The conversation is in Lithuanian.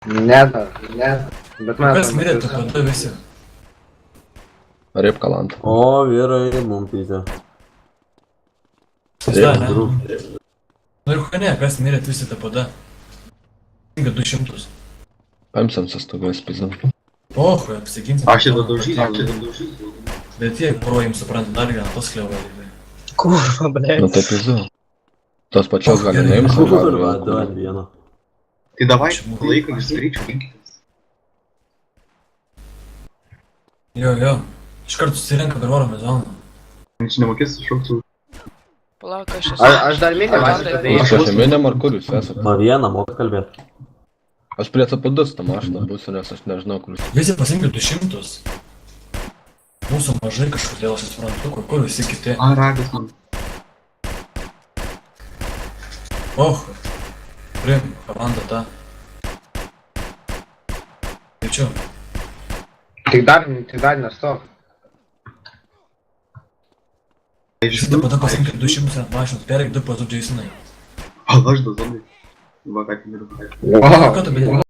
Ne, bet man... Kas mirė, tu padu visi? Rip kalantą. O, vyrai, mum pyzė. Susda, ne? Nu ir ne, kas mirė, visi tą pada. 200. Paimsim sustuvės pizam. Pohui, apsiginsim. Aš šitą daužysiu. Bet jie, pro jums supranta, dar vieną tos kliavą. Kurva, blėt. Nu tai pizu. Tos pačios gali neimsim. Kurva, dar vieną. Tai davai, laiką jūs greičiau rinkitės. Jo. Iš karto susirenka per oro mezoną. Čia nemokės šauktų. Palauk, aš esu. Aš dar mėgau Valandai. padaryti. Aš pasimėnėm ar kur jūs esate? Ma vieną moka kalbėti. Aš prie apados tą mašiną būsiu, nes aš nežinau kur jūs. Visi pasimkit 200. Mūsų mažai kažkodėl aš suprantu, kur visi kiti. A, ragas man. Prim, komanda ta. Greičiau. Tik dar nestok. Visi taip pat pasimkit 200 ant mašinos, perėk 2 pazu Jasonai. Aš dozonai. Va, ką tik miriu. Wow. Ką tu bėdė?